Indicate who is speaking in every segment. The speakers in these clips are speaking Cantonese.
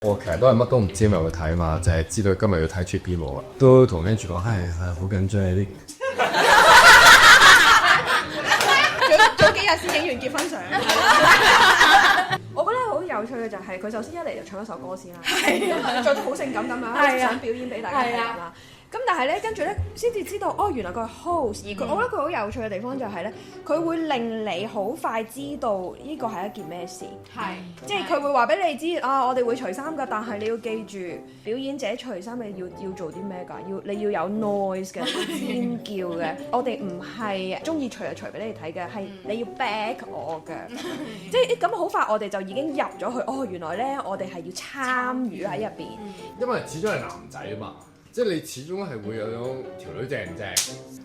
Speaker 1: 我其實都係乜都唔知咪去睇嘛，就係知道今日要睇 Trip 舞啊，都同 Angie 講係好緊張啲。
Speaker 2: 早幾日先影完結婚相。我覺得好有趣嘅就係佢首先一嚟就唱一首歌先啦，着到好性感咁樣，想表演俾大家睇啦。咁但係咧，跟住咧先至知道，哦，原來佢係 host，而佢，我覺得佢好有趣嘅地方就係咧，佢會令你好快知道呢個係一件咩事，即係佢會話俾你知啊，我哋會除衫㗎，但係你要記住，表演者除衫你要做啲咩㗎？你要有 noise 嘅，尖叫嘅，我哋唔係中意除就除俾你睇嘅，係你要 back 我嘅，即係咁好快我哋就已經入咗去，哦，原來咧我哋係要參與喺入邊，
Speaker 1: 因為始終係男仔啊嘛。即係你始終係會有種條女正唔正？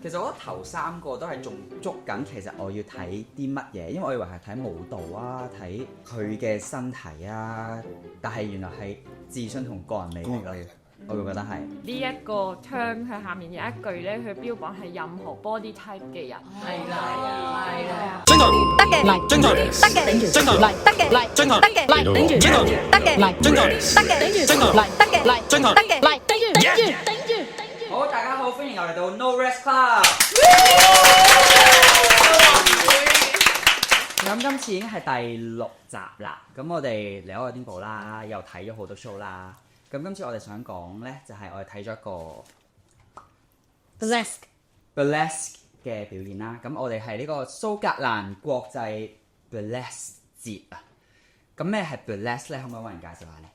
Speaker 3: 其實我覺得頭3個都係仲捉緊，其實我要睇啲乜嘢，因為我以為係睇舞蹈啊，睇佢嘅身體啊，但係原來係自信同個人魅力咯。我會覺得係
Speaker 4: 呢一個 term 佢下面有一句咧，佢標榜係任何 body type 嘅人。係啦。
Speaker 5: 真台
Speaker 2: 得嘅
Speaker 5: 嚟，真台
Speaker 2: 得嘅頂住，
Speaker 5: 真台
Speaker 2: 嚟得嘅嚟，
Speaker 5: 真台
Speaker 2: 得嘅嚟頂住，
Speaker 5: 真台
Speaker 2: 得嘅嚟
Speaker 5: 真台
Speaker 2: 得嘅頂住，
Speaker 5: 真台
Speaker 2: 嚟得嘅嚟
Speaker 5: 真台
Speaker 2: 得嘅嚟頂住頂住頂住。
Speaker 3: 好，大家好，歡迎又嚟到 No Rest Club。咁今次已經係第6集啦，咁我哋嚟開個顛簸啦，又睇咗好多 show 啦。咁今次我哋想講咧，就係我哋睇咗一個 burlesque 嘅表演啦。咁我哋係呢個蘇格蘭國際 burlesque 節啊。咁咩係 burlesque 咧？可唔可以揾人介紹下咧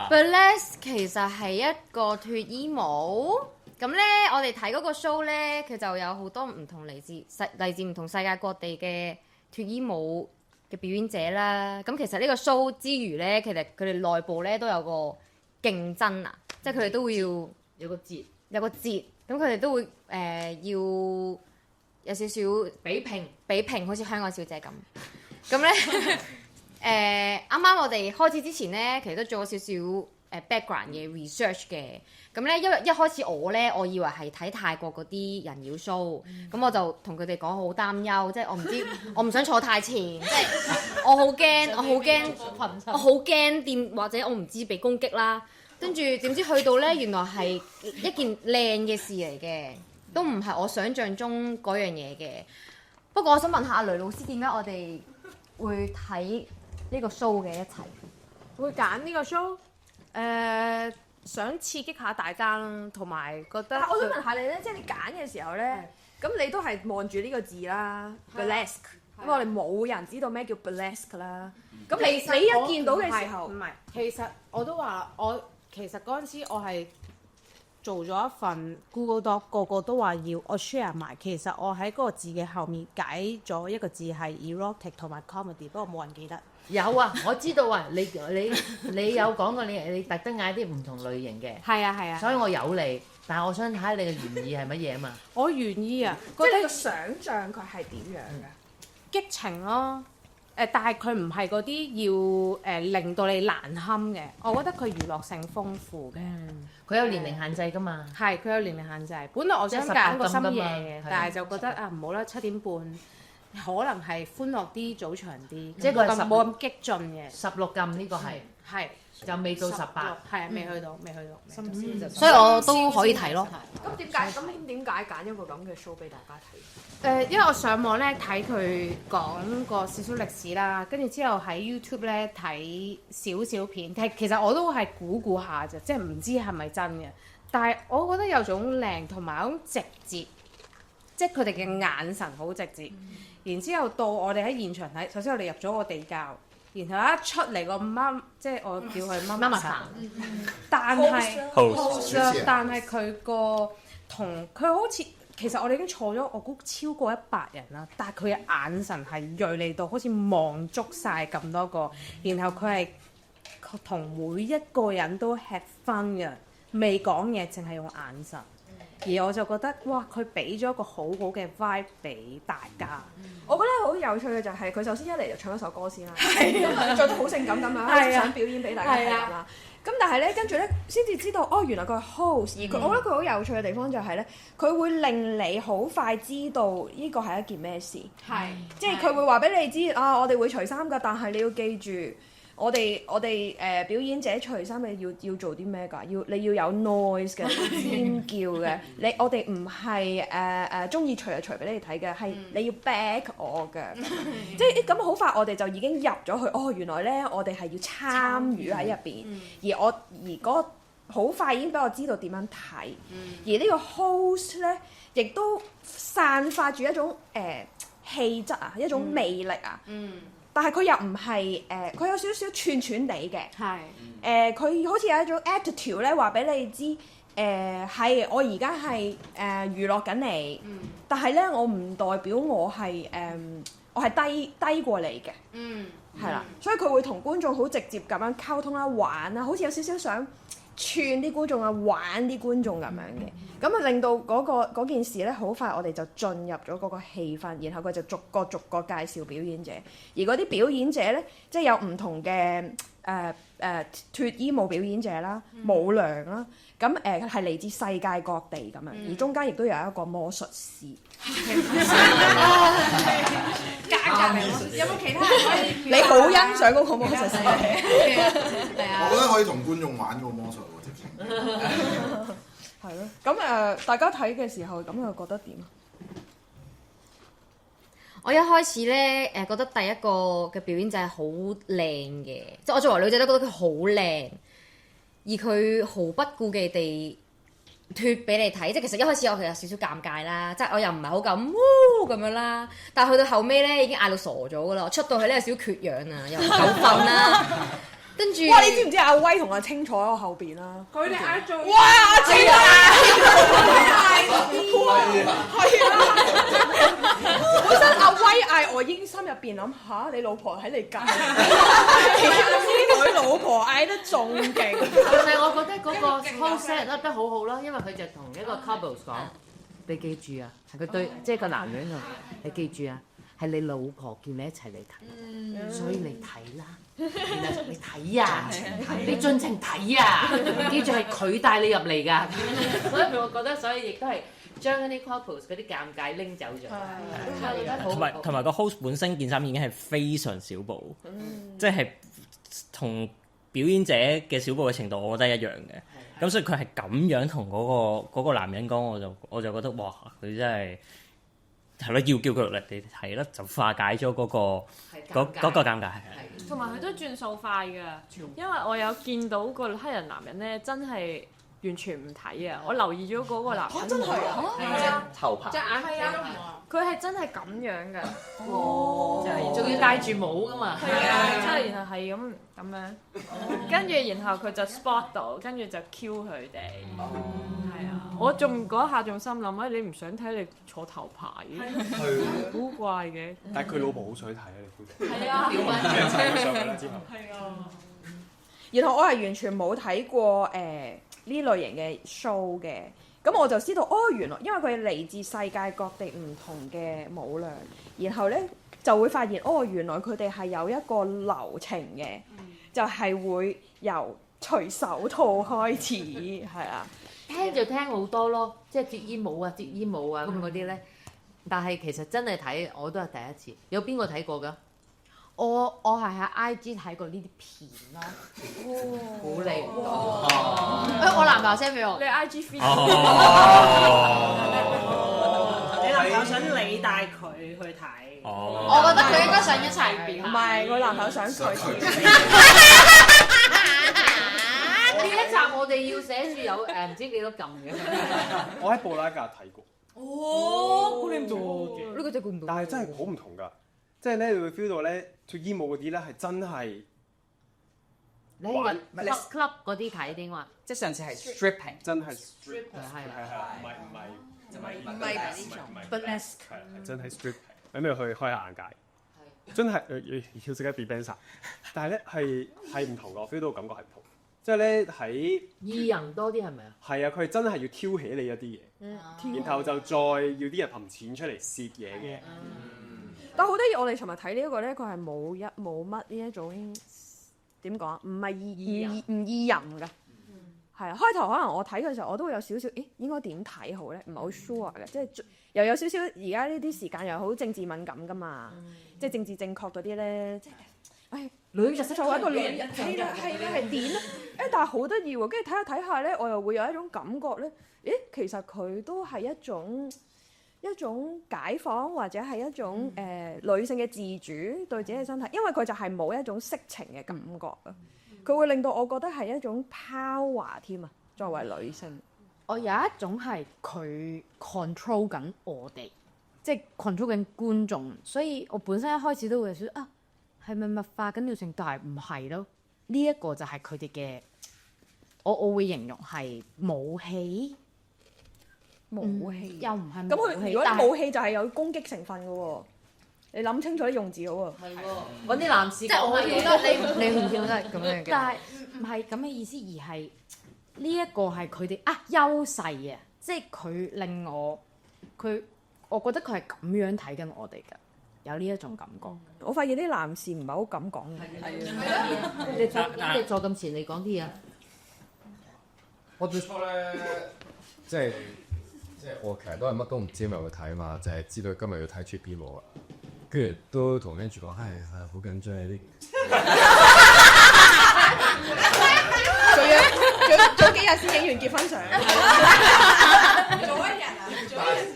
Speaker 6: ？Burlesque 其實係一個脫衣舞。咁咧，我哋睇嗰個 show 咧，佢就有好多唔同嚟自唔同世界各地嘅脫衣舞嘅表演者啦。咁其實呢個 show 之餘咧，其實佢哋內部咧都有個競爭啊，即係佢哋都會要有個節，咁佢哋都會要有少少比拼，好似香港小姐咁。咁咧啱啱我哋開始之前咧，其實都做咗少少background 嘅 research 嘅。咁咧，因為一開始我以為係睇泰國嗰啲人妖 show，咁我就同佢哋講好擔憂，即係我唔想坐太前，即係我好驚掂或者我唔知被攻擊啦。跟住點知去到咧，原來係一件靚嘅事嚟嘅，都唔係我想象中嗰樣嘢嘅。不過我想問下阿雷老師，點解我哋會睇呢個 show 嘅一齊？
Speaker 4: 會揀呢個 show？想刺激下大家啦，同埋覺得。
Speaker 2: 我想問下你咧，即係你揀嘅時候咧，咁你都係望住呢個字啦 burlesque。咁我哋冇人知道咩叫 burlesque 啦。咁你一見到嘅時候，
Speaker 4: 唔係，其實我都話其實嗰陣時我係做咗一份 Google Doc， 個個都話要我 share 埋。其實我喺嗰個字嘅後面解咗一個字係 erotic 同埋 comedy， 不過冇人記得。
Speaker 7: 有啊，我知道啊，你有講過你特登嗌啲唔同類型嘅，
Speaker 4: 係啊，
Speaker 7: 所以我有你，但係我想睇下你嘅原意係乜嘢啊嘛。
Speaker 4: 我原意啊，
Speaker 2: 即係你個想像佢係點樣嘅？
Speaker 4: 激情咯，但係佢唔係嗰啲要令到你難堪嘅，我覺得佢娛樂性豐富嘅。
Speaker 7: 佢有年齡限制㗎嘛？
Speaker 4: 係，佢有年齡限制。本來我想揀個深夜嘅，但係就覺得啊唔好啦，7點半。可能係歡樂啲、早場啲，
Speaker 7: 即係佢係
Speaker 4: 冇咁激進嘅。
Speaker 7: 16禁呢個係就未到18，
Speaker 4: 係啊，未去到。
Speaker 6: 所以我都可以睇咯。
Speaker 2: 咁點解揀一個咁嘅 show 俾大家睇？
Speaker 4: 因為我上網咧睇佢講過少少歷史啦，跟住之後喺 YouTube 咧睇少少片，其實我都係估下啫，即係唔知係咪真嘅。但係我覺得有種靚同埋有種直接，即係佢哋嘅眼神好直接。然之後到我哋喺現場睇，首先我哋入咗個地窖，然後一出嚟個媽，即係我叫佢媽媽茶，但係佢個同佢好似，其實我哋已經坐咗，我估超過100人啦，但係佢嘅眼神係鋭利到好似望足晒咁多個，然後佢係同每一個人都吃分嘅，未講嘢，淨係用眼神。而我就覺得哇，佢俾咗一個好好嘅 vibe 俾大家。
Speaker 2: 我覺得好有趣嘅就係佢首先一嚟就唱一首歌先啦，做到好性感咁樣，想表演俾大家睇咁啦。咁但係咧，跟住咧先至知道，哦，原來佢係 host，而我覺得佢好有趣嘅地方就係咧，佢會令你好快知道呢個係一件咩事，即係佢會話俾你知啊，我哋會除衫㗎，但係你要記住。我哋表演者除衫你要做啲咩㗎？你要有 noise 嘅，尖叫嘅。我哋唔係中意除就除俾你睇嘅，係你要 back 我嘅。即係咁好快，我哋就已經入咗去。哦，原來咧我哋係要參與喺入邊，而嗰好快已經俾我知道點樣睇。而呢個 host 咧，亦都散發住一種氣質啊，一種魅力啊。但係佢又唔係佢有少少串串地嘅，佢好似有一種 attitude 咧，話俾你知係我而家係娛樂緊你，但係咧我唔代表我係我係低過你嘅，係啦，所以佢會同觀眾好直接咁樣溝通啦、玩啦，好似有少少想串啲觀眾啊、玩啲觀眾咁樣嘅，咁啊令到嗰件事咧好快，我哋就進入咗嗰個氣氛，然後佢就逐個介紹表演者，而嗰啲表演者咧，即係有唔同嘅脫衣舞表演者啦、舞娘啦，咁係嚟自世界各地咁樣，而中間亦都有一個魔術師。
Speaker 4: 有冇其他人可以？
Speaker 2: 你好欣賞嗰個魔術師？
Speaker 5: 我覺得可以同觀眾玩個魔術喎，直情。
Speaker 2: 係咯，咁大家睇嘅時候，咁又覺得點啊？
Speaker 6: 我一開始咧覺得第一個嘅表演就係好靚嘅，即係我作為女仔都覺得佢好靚，而佢毫不顧忌地脫俾你睇。即係其實一開始我係有少少尷尬啦，即係我又唔係好敢咁樣啦，但係去到後尾咧已經嗌到傻咗噶啦，我出到去咧有少少缺氧啊，又唔夠瞓啦。跟住，
Speaker 2: 哇！你知唔知阿威同阿清楚喺我後邊啦？
Speaker 4: 佢哋嗌做
Speaker 2: 哇！阿清啊！係啊！本身阿威嗌我應心入邊諗下，你老婆喺你隔離，佢老婆嗌得仲勁。
Speaker 7: 但係我覺得嗰個 host 得得好好咯，因為佢就同一個 couples 講：你記住啊，係佢對，即係個男人啊，你記住啊，係你老婆叫你一齊嚟睇，所以你睇啦。你睇啊，你盡情睇啊！記住係佢帶你入嚟㗎，所以我覺得，所以亦都係將嗰啲 couples 嗰啲尷尬拎走咗。
Speaker 8: 同埋個 host 本身件衫已經係非常小步，即係同表演者嘅小步嘅程度，我覺得一樣嘅。咁所以佢係咁樣同嗰個男人講，我就覺得哇，佢真係係咯，要叫佢落嚟你睇啦，就化解咗嗰個尷尬。
Speaker 9: 同埋佢都轉數快㗎，因為我有見到個黑人男人咧，真係完全唔睇啊！我留意咗嗰個男人，
Speaker 2: 真係啊！
Speaker 9: 係啊，
Speaker 3: 頭髮
Speaker 9: 隻眼係啊，佢係真係咁樣㗎。
Speaker 7: 仲要戴住帽㗎嘛？
Speaker 9: 係啊，即係然後係咁樣，跟住然後佢就 spot 到，跟住就 Q 佢哋。係啊，我仲嗰下仲心諗啊，你唔想睇你坐頭排嘅，好怪嘅。
Speaker 10: 但係佢老婆好想睇啊！你估計
Speaker 9: 係啊，
Speaker 10: 係
Speaker 9: 啊。
Speaker 2: 然後我係完全冇睇過呢類型嘅 show 嘅，咁我就知道哦，原來因為佢嚟自世界各地唔同嘅舞娘，然後咧就會發現哦，原來佢哋係有一個流程嘅，就係會由除手套開始，係啊，
Speaker 7: 聽就聽好多咯，即係脫衣舞啊、脫衣舞啊咁嗰啲咧。但係其實真係睇我都係第一次，有邊個睇過㗎？
Speaker 4: 我係喺 IG 睇過呢啲片咯。
Speaker 7: 鼓勵
Speaker 6: 我男朋友 send 俾我，
Speaker 9: 你 IG feed，
Speaker 11: 你男朋友想你帶佢去睇。
Speaker 6: 我覺得佢應該想一齊表。
Speaker 2: 唔係我男朋友想佢。
Speaker 7: 呢一集我哋要寫住有唔知幾多撳嘅。
Speaker 10: 我喺布拉格睇過。
Speaker 2: 估你唔到，
Speaker 6: 呢個真係估唔到。
Speaker 10: 但係真係好唔同㗎，即係咧你會 feel 到咧脫衣舞嗰啲咧係真係
Speaker 7: 你係 club 嗰啲睇啲話，
Speaker 3: 即係上次係 stripping，
Speaker 10: 真係 strip
Speaker 2: 唔係呢種
Speaker 10: burlesque 係真係 strip， 咁你去開下眼界，真係要即刻變 dancer，但係咧係唔同㗎，我 feel 到感覺係唔同，即係咧喺
Speaker 7: 意人多啲係咪啊？
Speaker 10: 係啊，佢真係要挑起你一啲嘢，然後就再要啲人憑錢出嚟蝕嘢嘅。
Speaker 2: 但好得意，我哋尋日睇呢一個咧，佢係冇乜呢一種點講啊？唔係唔意淫㗎。係啊，開頭可能我睇嘅時候，我都會有少少，咦應該點睇好咧？唔係好 sure 嘅，即係又有少少而家呢啲時間又好政治敏感㗎嘛，即係政治正確嗰啲咧，即係，唉，
Speaker 7: 女人
Speaker 2: 作為一個女人，係啦係點咧？誒，但係好得意喎，跟住睇下咧，我又會有一種感覺咧，咦，其實佢都係一種解放或者係一種女性嘅自主對自己嘅身體，因為佢就係冇一種色情嘅感覺啊。佢會令到我覺得係一種power添啊！作為女性，
Speaker 4: 我有一種係佢 control 緊我哋，即係 control 緊觀眾，所以我本身一開始都會有少少啊，係咪物化緊女性？但係唔係咯，呢一個就係佢哋嘅，我會形容係武器，
Speaker 2: 武器
Speaker 4: 又唔係
Speaker 2: 咁
Speaker 4: 武器。
Speaker 2: 佢如果武器就係有攻擊成分嘅喎，你諗清楚啲用字好啊！
Speaker 7: 係喎，揾啲男士
Speaker 4: 即係我
Speaker 7: 講
Speaker 4: 覺得
Speaker 7: 嘢
Speaker 4: 你唔見得咁樣嘅，但係唔係咁嘅意思，而係呢一個係佢哋優勢啊！即係佢令我覺得佢係咁樣睇緊我哋㗎，有呢一種感覺。
Speaker 2: 我發現啲男士唔係好敢講嘅。
Speaker 7: 你坐咁前，你講啲嘢。
Speaker 1: 我最初咧，即係我其實都係乜都唔知咪去睇嘛，就係知道今日要睇 Chippy 舞啊，跟住都同跟住講係好緊張啲。
Speaker 2: 早幾日先影完結婚相，早一日啊！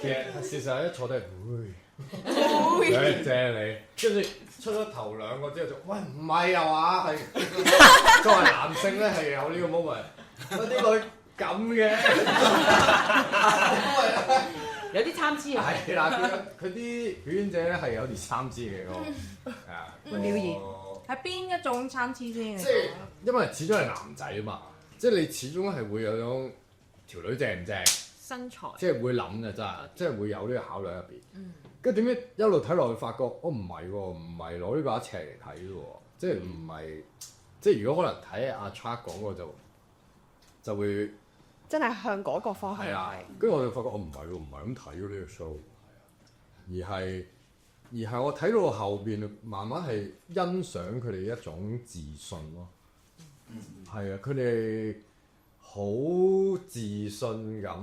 Speaker 1: 其實事實一坐低，正你，跟住出咗頭兩個之後就，喂唔係啊嘛，係作為男性咧係有呢個 moment，啲女咁嘅，
Speaker 7: 有啲參差啊！
Speaker 1: 係啦，佢啲表演者咧係有啲參差嘅個，係啊，
Speaker 4: 表現係邊一種參差先？
Speaker 1: 即係因為始終係男仔啊嘛，即係你始終係會有種條女正唔正
Speaker 9: 身材，
Speaker 1: 即係會諗嘅真係，即係會有呢個考慮入邊。跟住點知一路睇落去發覺，唔係喎，唔係攞呢把尺嚟睇嘅喎，即係唔係，即係如果可能睇阿 Chuck 講過就會
Speaker 2: 真係向嗰個方向
Speaker 1: 係。跟住我就發覺我唔係喎，唔係咁睇呢個 show，而係我睇到後邊慢慢係欣賞佢哋一種自信咯。係啊，佢哋好自信咁。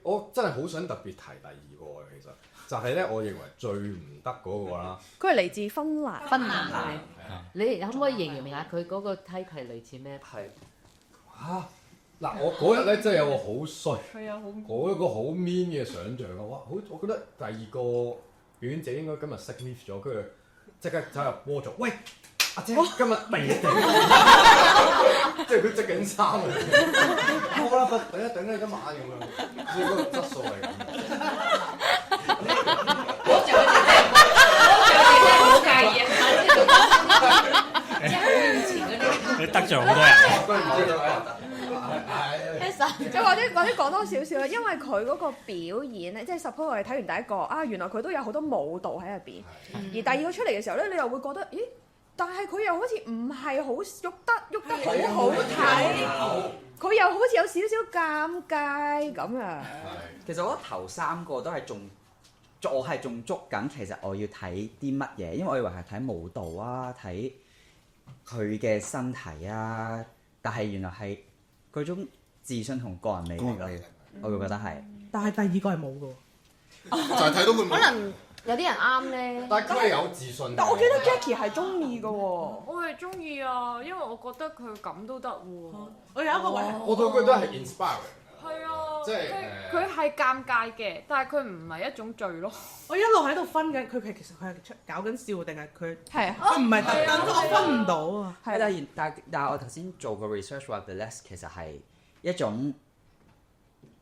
Speaker 1: 我真係好想特別提第二個嘅，其實就係咧，我認為最唔得嗰個啦。
Speaker 2: 佢係嚟自芬蘭。
Speaker 4: 芬蘭
Speaker 1: 係。
Speaker 7: 你可唔可以形容下佢嗰個 type 係類似咩？
Speaker 1: 係嚇嗱，我嗰日咧真係有個好衰，
Speaker 9: 佢有好
Speaker 1: 嗰一個好 mean 嘅想像啊！哇，我覺得第二個表演者應該今日 sick leave 咗，跟住即刻走入波做，喂阿姐，今日鼻頂，即係佢織緊衫啊！好啦，頂一頂你今晚咁樣，所以嗰個質素係咁。
Speaker 7: 好介意啊！即係好以前嗰啲，
Speaker 8: 你得罪好多人。
Speaker 2: 即或者講多少少啦，因為佢嗰個表演咧，即係 suppose 我哋睇完第一個原來佢都有好多舞蹈喺入邊，而第二個出嚟嘅時候咧，你又會覺得，咦？但係佢又好似唔係好喐得好好睇，佢又好似有少少尷尬咁啊！
Speaker 3: 其實我覺得頭三個都係我係仲捉緊，其實我要睇啲乜嘢，因為我以為係睇舞蹈啊，睇佢嘅身體啊，但係原來係嗰種自信同個人魅力咯，我會覺得係。
Speaker 11: 但係第二個係冇嘅喎，
Speaker 5: 就係睇到佢冇。
Speaker 4: 可能有啲人啱咧。
Speaker 1: 但係佢係有自信。
Speaker 2: 但我記得 Jackie 係中意嘅喎。
Speaker 9: 我係中意啊，因為我覺得佢咁都得喎。
Speaker 11: 我有一個位，
Speaker 1: 我都覺得係 inspiring。
Speaker 9: 係啊，
Speaker 1: 即係
Speaker 9: 佢係尷尬嘅，但係佢唔係一種罪咯。
Speaker 11: 我一路喺度分緊，佢其實佢係搞緊笑定係佢
Speaker 2: 係啊？
Speaker 11: 佢唔係特登，我分唔到啊。
Speaker 3: 係，但係我頭先做個 research 話 burlesque 其實係一種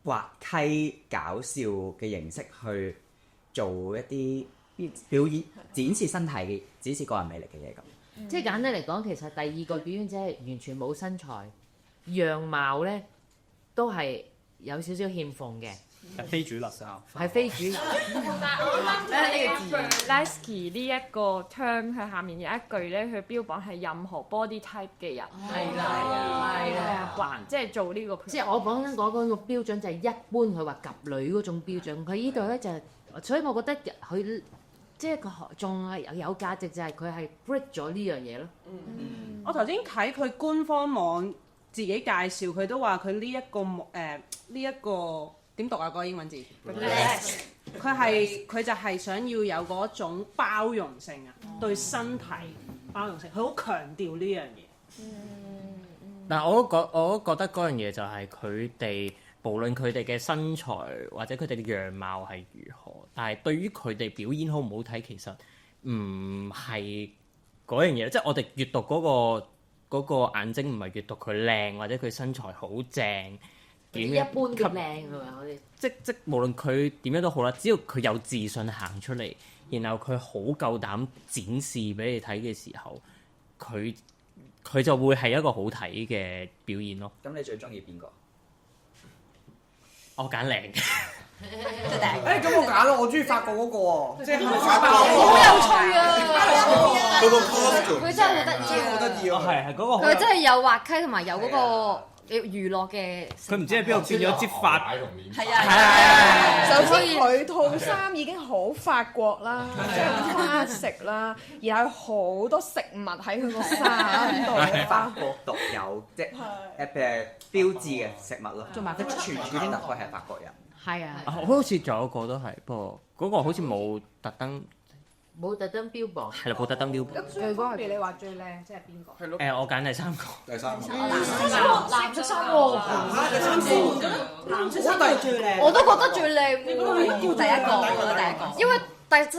Speaker 3: 滑稽搞笑嘅形式去做一啲表演、展示身體嘅、展示個人魅力嘅嘢咁。
Speaker 7: 即係簡單嚟講，其實第二個表演者係完全冇身材，樣貌咧都係有少少欠奉嘅。
Speaker 10: 非主流啊，
Speaker 7: 係非主流。
Speaker 9: Lasky 呢一個 term 佢下面有一句咧，佢標榜係任何 body type 嘅人。
Speaker 7: 係啦，
Speaker 9: 還即係做呢個。
Speaker 7: 即係我講緊嗰個標準就係一般佢話及女嗰種標準，佢呢度咧就係，所以我覺得佢即係仲係有價值，就係佢係 break 咗呢樣嘢咯。
Speaker 11: 我頭先睇佢官方網自己介紹，佢都話佢呢一個點讀啊？個英文字，佢就係想要有嗰種包容性啊，對身體包容性，佢好強調呢樣嘢。
Speaker 8: 但係我都覺得嗰樣嘢就係佢哋無論佢哋嘅身材或者佢哋嘅樣貌係如何，但係對於佢哋表演好唔好睇，其實唔係嗰樣嘢。即係我哋閱讀嗰個眼睛，唔係閱讀佢靚或者佢身材好正。
Speaker 7: 一般嘅靚係咪？我哋
Speaker 8: 即無論佢點樣都好啦，只要佢有自信行出嚟，然後佢好夠膽展示俾你睇嘅時候，佢就會係一個好睇嘅表演咯。
Speaker 3: 咁你最中意邊個？
Speaker 8: 我揀靚嘅。
Speaker 12: 咁我揀咯，我中意法國嗰個喎，即係
Speaker 6: 法國好有趣啊！
Speaker 5: 嗰個 costume
Speaker 6: 佢真係好得意啊！
Speaker 12: 好得意啊！
Speaker 8: 係嗰個。
Speaker 6: 佢真係有滑稽同埋有嗰個娛樂嘅。
Speaker 8: 佢唔知喺邊度變咗支法。
Speaker 2: 係啊！首先佢套衫已經好法國啦，即係花食啦，然後好多食物喺佢個衫度。
Speaker 3: 法國獨有即係標誌嘅食物咯，
Speaker 7: 同埋佢
Speaker 3: 全部啲特佢係法國人。
Speaker 7: 係啊，
Speaker 8: 好似仲有一個都係，不過嗰個好似冇特登
Speaker 7: 標榜。
Speaker 8: 係啦，冇特登標榜。
Speaker 4: 咁所以嗰個你話最靚即係邊個？
Speaker 8: 我揀第三個。
Speaker 5: 第三個。
Speaker 6: 藍色衫喎。
Speaker 12: 藍色衫係最靚。
Speaker 6: 我都覺得最靚。第一個。因為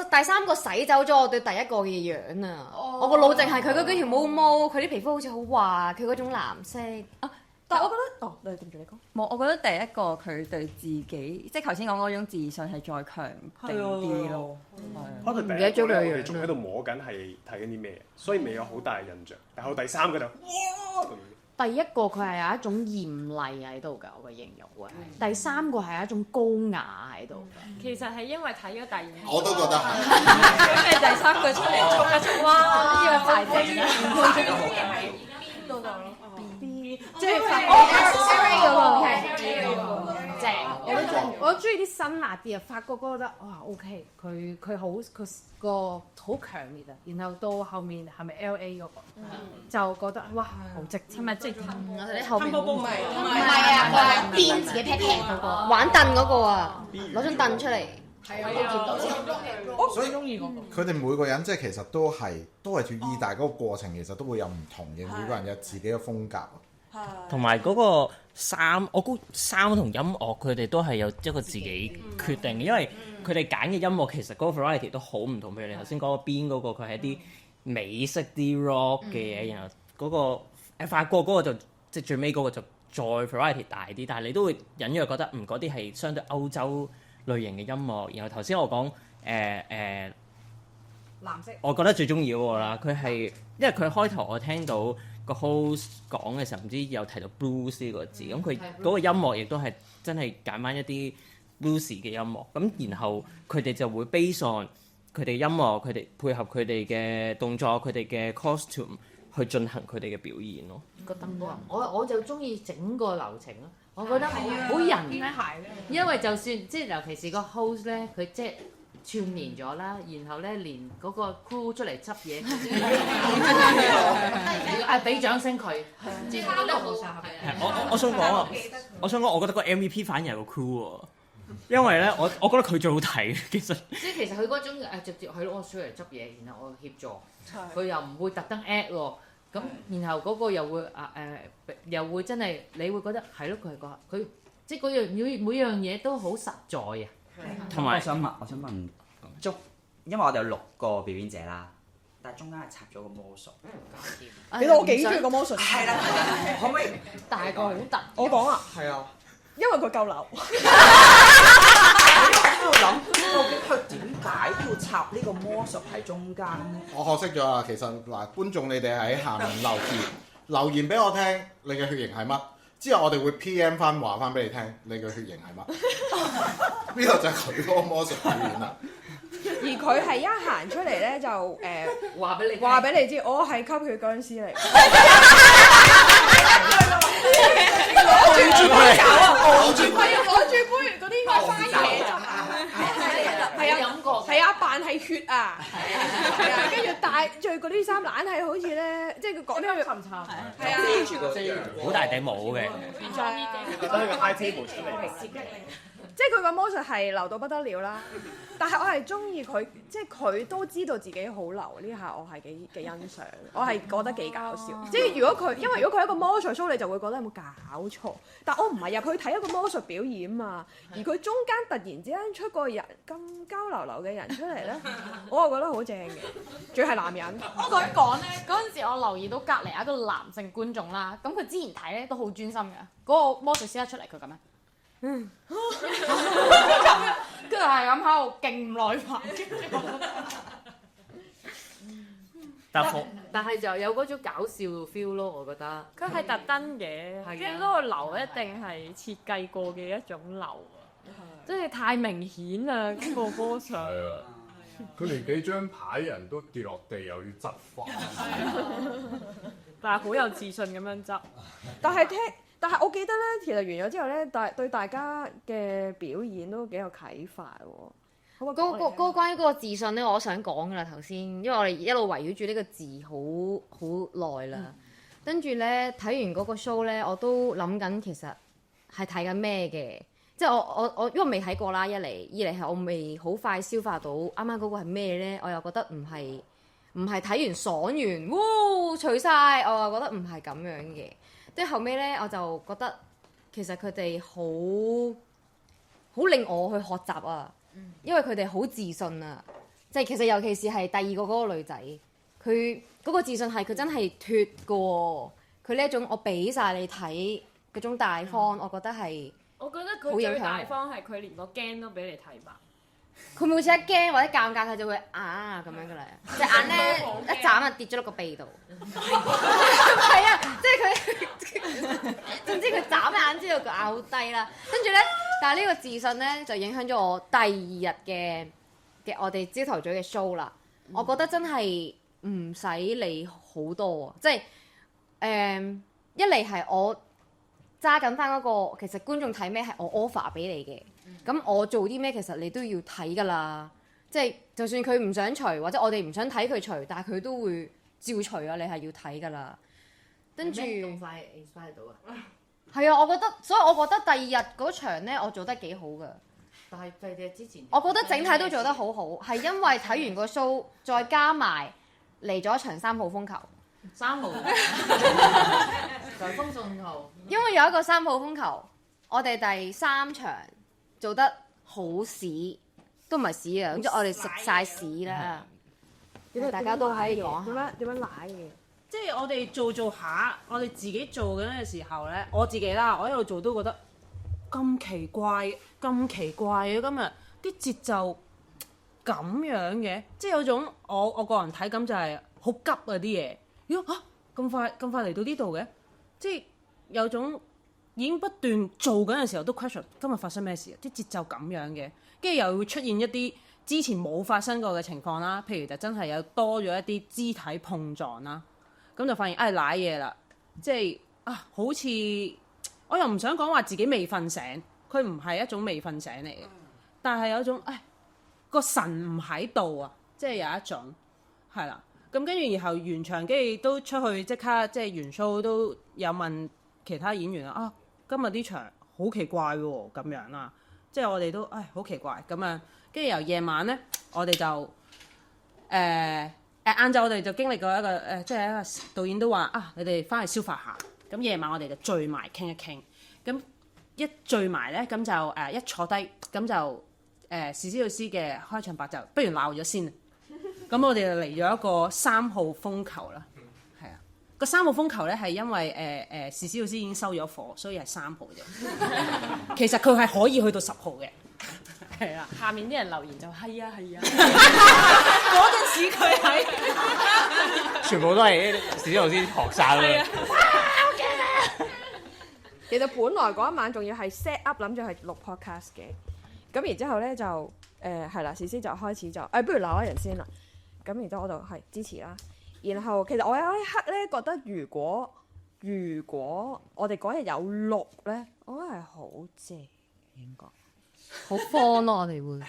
Speaker 6: 第三個洗走咗我對第一個嘅樣啊！我個腦淨係佢嗰幾條毛毛，佢啲皮膚好似好滑，佢嗰種藍色。
Speaker 2: 但係我覺得，你對住你講。
Speaker 13: 冇，我覺得第一個佢對自己，即係頭先講嗰種自信係再強定啲咯。
Speaker 10: 可能第一個咧，我哋仲喺度摸緊係睇緊啲咩，所以未有好大嘅印象。但係到第三個就哇！
Speaker 7: 第一個佢係有一種嚴厲喺度㗎，我嘅形容會係。第三個係一種高雅喺度㗎。
Speaker 9: 其實係因為睇咗第二個，
Speaker 5: 我都覺得係。
Speaker 9: 咁你第三句出嚟衝一衝，哇！呢個排正啦。
Speaker 4: 邊度咯？
Speaker 2: 即係
Speaker 7: 正，我都中意啲辛辣啲啊！法國嗰個覺得哇 OK，佢好強烈啊！然後到後面係咪 LA 嗰個就覺得哇好直接，係咪即係
Speaker 6: 我哋啲後面
Speaker 12: 唔係
Speaker 6: 啊，佢係鞭自己劈劈嗰個，玩凳嗰個啊，攞張凳出嚟。
Speaker 12: 係啊，我最中意嗰個。
Speaker 5: 佢哋每個人即係其實都係脫衣，但係嗰個過程其實都會有唔同嘅，每個人有自己嘅風格。
Speaker 8: 同埋嗰個衫，我估衫同音樂佢哋都係有一個自己決定嘅，因為佢哋揀嘅音樂其實嗰個 variety 都好唔同。譬如你頭先講個邊嗰個，佢係一啲美式啲 rock 嘅嘢，然後嗰個法國嗰個就即係最尾嗰個就再 variety 大啲，但係你都會隱約覺得嗰啲係相對歐洲類型嘅音樂。然後頭先我講藍
Speaker 2: 色，
Speaker 8: 我覺得最中意嗰個啦，佢係因為佢開頭我聽到個 host 講嘅時候，唔知有提到 blues 呢個字，咁佢嗰個音樂亦都係真係揀翻一啲 blues 嘅音樂，咁然後佢哋就會 base on 佢哋音樂，佢哋配合佢哋嘅動作，佢哋嘅 costume 去進行佢哋嘅表演咯。
Speaker 7: 個燈光，我就中意整個流程咯，我覺得好人，因為就算即係尤其是個 host 咧，佢即係串連咗啦，然後咧連嗰個 crew 出嚟執嘢，俾掌聲佢，即係覺得好晒。
Speaker 8: 我想講啊，我想講，我覺得個 MVP 反而係個 crew 喎，因為咧我覺得佢最好睇其實。
Speaker 7: 即係其實佢嗰種直接係咯，我出嚟執嘢，然後我協助，佢又唔會特登 at 喎，咁然後嗰個又會又會真係你會覺得係咯，佢係佢即係嗰樣每樣嘢都好實在啊。
Speaker 3: 同埋我想問，因為我哋有6個表演者啦，但係中間係插咗個魔術。
Speaker 2: 其實我幾中意個魔術。
Speaker 3: 係啦，可唔可以
Speaker 7: 大個好突？
Speaker 2: 我講啊，
Speaker 3: 係啊，
Speaker 2: 因為佢夠流。
Speaker 3: 喺度諗究竟佢點解要插呢個魔術喺中間咧？
Speaker 5: 我學識咗啦，其實嗱，觀眾你哋喺下面留言俾我聽，你嘅血型係乜？之後我哋會 PM 翻話翻俾你聽，你嘅血型係乜？呢個就係佢嗰個魔術表演啦。
Speaker 2: 而佢係一行出嚟咧就
Speaker 7: 話俾你
Speaker 2: 知，我係吸血僵屍嚟。
Speaker 12: 攞住杯搞啊！
Speaker 2: 攞住杯嗰啲應該係番茄汁啊！係啊，
Speaker 7: 飲過
Speaker 2: 係啊，扮係血啊！係啊，跟住戴著嗰啲衫，懶係好似咧，即係佢講呢個
Speaker 9: 沉沉，
Speaker 2: 係啊，遮住個
Speaker 8: 好大頂帽嘅，
Speaker 10: 特登個 high table 出嚟。
Speaker 2: 即係佢個魔術係流到不得了啦，但係我係中意佢，即係佢都知道自己好流呢下，我係幾欣賞，我係覺得幾搞笑。即係如果佢係一個魔術 show，你就會覺得有冇搞錯。但我唔係入去睇一個魔術表演嘛，而佢中間突然之間出個人咁交流流嘅人出嚟咧，我係覺得好正嘅，仲要係男人。
Speaker 6: 我想講咧，嗰陣時我留意到隔離有一個男性觀眾啦，咁佢之前睇咧都好專心嘅，嗰個魔術師一出嚟佢咁樣。跟住係咁喺度勁耐煩，
Speaker 7: 但係就有嗰種搞笑 feel 咯，我覺得。
Speaker 9: 佢係特登嘅，即係嗰個流一定係設計過嘅一種流啊，即係太明顯啦！嗰個魔術。
Speaker 1: 係啊，佢連幾張牌人都跌落地，又要執翻。
Speaker 9: 但係好有自信咁樣執。
Speaker 2: 但係我記得咧，其實完咗之後咧，對大家嘅表演都幾有啟發喎。
Speaker 6: 嗰個關於嗰個自信咧，我想講噶啦頭先，因為我哋一路圍繞住呢個字好耐啦。跟住咧睇完嗰個 show 咧，我都諗緊其實係睇緊咩嘅，即係我因為未睇過啦，二嚟係我未好快消化到啱啱嗰個係咩咧，我又覺得唔係睇完爽完，哇除晒，我又覺得唔係咁樣嘅。即係後尾咧，我就覺得其實佢哋好令我去學習啊，因為佢哋好自信啊。即係其實尤其是係第二個嗰個女仔，佢嗰個自信係佢真係脫嘅。佢呢一種我俾晒你睇嗰種大方，我覺得係
Speaker 9: 我覺得佢最大方係佢連個驚都俾你睇吧。
Speaker 6: 佢每次一驚或者尷尬，佢就會咁樣噶啦，隻眼咧一眨啊跌咗落個鼻度。係啊，即係佢總之佢眨眼知道個眼好低啦。跟住咧，但係呢個自信咧就影響咗我第二日嘅我哋朝頭早嘅 show 啦。我覺得真係唔使理好多啊，即係一嚟係我揸緊翻嗰個，其實觀眾睇咩係我 offer 俾你嘅。咁我做啲咩其實你都要睇㗎啦，即係就算佢唔想除或者我哋唔想睇佢除，但係佢都會照除啊！你係要睇㗎啦。跟住
Speaker 7: 咁快 inspire 到啊！
Speaker 6: 係啊，所以我覺得第二日嗰場咧，我做得幾好㗎。
Speaker 7: 但係佢哋之前，
Speaker 6: 我覺得整體都做得好好，係因為睇完個 show， 再加埋嚟咗一場3號風球。
Speaker 7: 3號颱風信號。
Speaker 6: 因為有一個3號風球，我哋第3場做得好屎，都唔係屎啊！總之我哋食晒屎啦。大家都可以講
Speaker 2: 點樣舐嘅？
Speaker 11: 即係我哋做下，我哋自己做緊嘅時候咧，我自己啦，我一路做都覺得咁奇怪嘅，今日啲節奏咁樣嘅，即係有種我個人體感就係好急啊啲嘢，咁快嚟到呢度嘅，即係有種已經不斷做緊嘅時候都 question 今日發生咩事啊？啲節奏咁樣嘅，跟住又會出現一啲之前冇發生過嘅情況啦，譬如就真係有多咗一啲肢體碰撞啦，咁就發現賴嘢啦，即係好似我又唔想講話自己未瞓醒，佢唔係一種未瞓醒嚟嘅，但係有一種個神唔喺度啊，即係有一種係啦。咁跟住然後完場，跟住都出去即刻即係完 show 都有問其他演員今日呢場好奇怪喎咁樣啦，即係我哋都好奇怪咁樣。跟住由夜晚咧，我哋就晏晝我哋就經歷過一個即係一個導演都話你哋翻去消化下。咁夜晚我哋就聚埋傾一傾。咁一聚埋咧，咁就一坐低，咁就史詩老師嘅開場白就不如鬧咗先。咁我哋就嚟咗一個3號風球啦，係啊，個3號風球咧係因為史詩老師已經收咗火，所以係3號啫。其實佢係可以去到10號嘅，係啊。
Speaker 9: 下面啲人留言就係啊，
Speaker 11: 嗰陣時佢係
Speaker 8: 全部都係史老師學生嘅。
Speaker 2: 其實本來嗰一晚仲要係 set up 諗住係錄 podcast 嘅，咁然之後咧就係啦，詩詩就開始就不如鬧一人先啦。咁然之後我就係支持啦。然後其實我有一刻咧覺得，如果我哋嗰日有錄咧，我覺得係好正應該。
Speaker 6: 好 fun 咯，我哋會。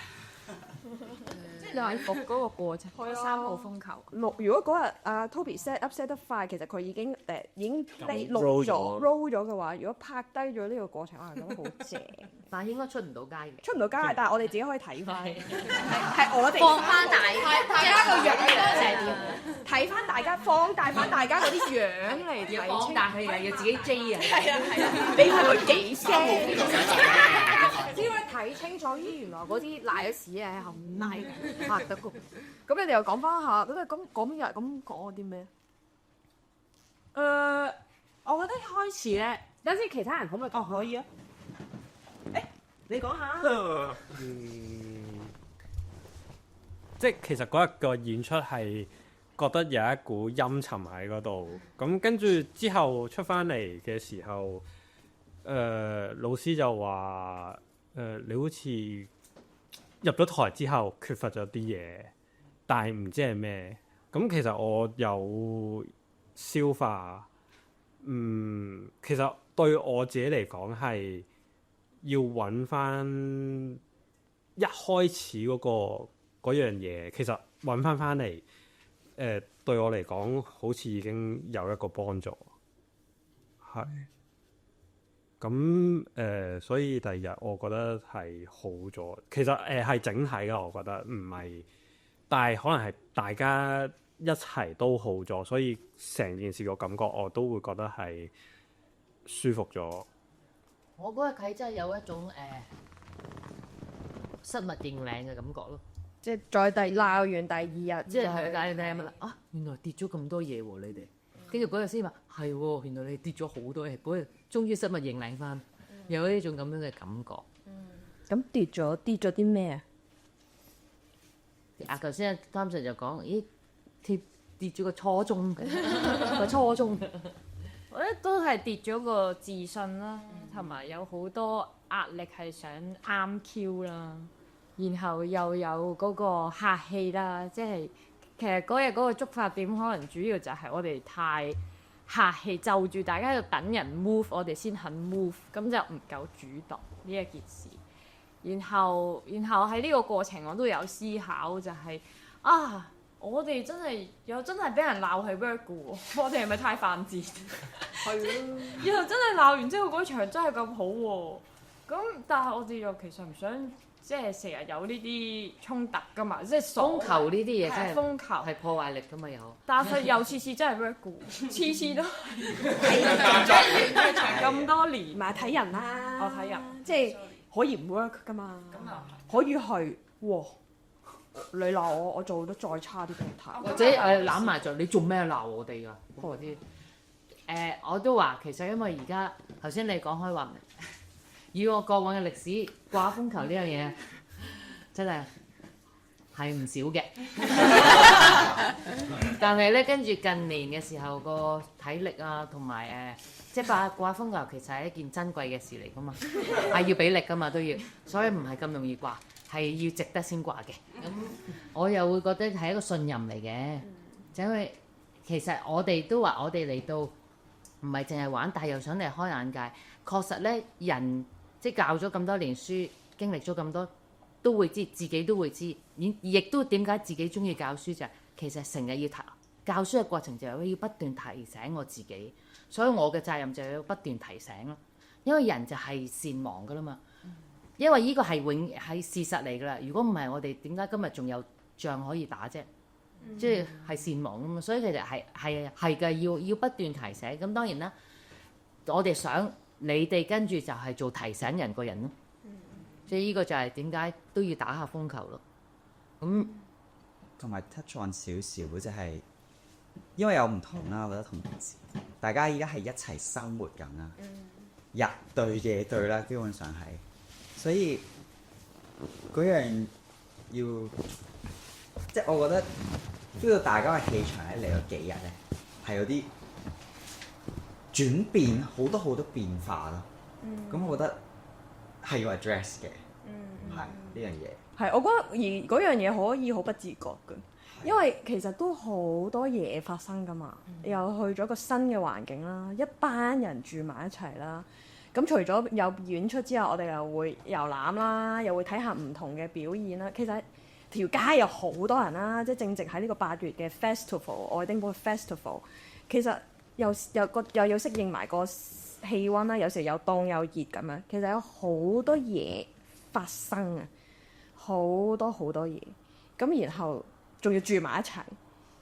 Speaker 2: 即係你話錄嗰個過程，
Speaker 11: 開3號風球。
Speaker 2: 錄如果嗰日阿 Toby set up set 得快，其實佢已經錄
Speaker 10: roll
Speaker 2: 咗 roll 咗嘅話，如果拍低咗呢個過程，我係覺得好正。
Speaker 7: 但係應該出唔到街嘅。
Speaker 2: 出唔到街，但係我哋自己可以睇翻。係我哋
Speaker 6: 放翻大
Speaker 2: 家個樣睇翻大家放大翻大家嗰啲樣嚟睇。
Speaker 7: 放大佢又要自己 J 啊！
Speaker 2: 係啊，你睇佢幾聲，只要睇清楚，原來嗰啲賴咗屎係後賴拍得過。咁你哋又講翻下，咁講日咁講啲咩？
Speaker 11: 我覺得一開始咧，等陣先其他人可唔可以講？可以啊。你講下。
Speaker 10: 即係其實嗰日個演出係覺得有一股陰沉喺嗰度，咁跟住之後出翻嚟嘅時候，老師就話你好似入咗台之後缺乏咗啲嘢，但係唔知係咩。咁其實我有消化，其實對我自己嚟講係要揾翻一開始嗰樣嘢，其實揾翻嚟，對我嚟講好似已經有一個幫助，係。咁所以第二日我覺得係好咗。其實係整體嘅，我覺得唔係，但係可能係大家一齊都好咗，所以成件事個感覺我都會覺得係舒服咗。
Speaker 7: 我嗰日睇真係有一種失物認領嘅感覺咯。
Speaker 2: 即係再鬧完第二日，
Speaker 7: 即係係解你聽乜啦？啊，原來跌咗咁多嘢喎，你哋。跟住嗰日先話係喎，原來你跌咗好多嘢。嗰日終於失物認領翻，有呢種咁樣嘅感覺。
Speaker 2: 咁跌咗啲咩啊？
Speaker 7: 頭先湯神就講，咦，跌咗個初中個初中。
Speaker 9: 我覺得都係跌咗個自信啦，同埋有好多壓力係想啱 Q 啦，然後又有嗰個客氣啦，即係其實嗰日嗰個觸發點可能主要就係我哋太客氣，就住大家喺度等人 move， 我哋先肯 move， 咁就唔夠主動呢一件事。然後喺呢個過程我都有思考，就係我哋真係俾人鬧係 work 嘅喎，我哋係咪太犯賤？係咯。然後真係鬧完之後嗰場真係咁好喎，咁但係我哋又其實唔想即係成日有呢啲衝突㗎嘛，即係
Speaker 7: 風球呢啲嘢真係
Speaker 9: 風球
Speaker 7: 係破壞力㗎嘛有。
Speaker 9: 但係又次次真係 work 嘅喎，次次都咁多年，
Speaker 2: 唔係睇人啦，
Speaker 9: 我睇人，
Speaker 2: 即係可以唔 work 㗎嘛，可以係你鬧我做得再差啲俾你睇，
Speaker 7: 或者攬埋就你做咩鬧我哋㗎？嗰啲我都話其實因為而家頭先你講開話，以我過往嘅歷史掛風球呢樣嘢真係唔少嘅，但係咧跟住近年嘅時候個體力啊同埋即係掛風球其實係一件珍貴嘅事嚟㗎嘛，係要俾力㗎嘛都要，所以唔係咁容易掛。係要值得先掛嘅，咁我又會覺得係一個信任嚟嘅，因為其實我哋都話我哋嚟到唔係淨係玩，但係又想嚟開眼界。確實咧，人即係教咗咁多年書，經歷咗咁多，都會知自己都會知，亦都點解自己中意教書就係其實成日要教書嘅過程就係要不斷提醒我自己，所以我嘅責任就係要不斷提醒咯。因為人就係善忘噶啦嘛。因為呢個係事實嚟㗎啦，如果唔係我哋點解今日仲有仗可以打啫？即係善忘㗎嘛，所以其實係嘅，要不斷提醒。咁當然啦，我哋想你哋跟住就係做提醒人個人咯。即係呢個就係點解都要打下風球咯。咁
Speaker 3: 同埋 touch on 少少，即係因為有唔同啦，我覺得同事大家而家係一齊生活緊啦，日對夜對啦，基本上係。所以嗰樣要，即係我覺得 feel 到大家嘅氣場喺嚟嗰幾日咧，係有啲轉變，好多變化咯。咁我覺得係要 address 嘅，係呢樣嘢。
Speaker 2: 係，我覺得而嗰樣嘢可以好不自覺嘅，因為其實都好多嘢發生噶嘛，又去咗個新嘅環境啦，一班人住埋一齊啦。咁除咗有演出之後，我哋又會遊覽啦，又會睇下唔同嘅表演啦。其實條街有好多人啦，即係正值喺呢個8月嘅 festival， 愛丁堡 festival， 其實又要適應埋個氣温啦，有時又凍又熱咁樣，其實有好多嘢發生啊，好多嘢，咁然後仲要住埋一齊，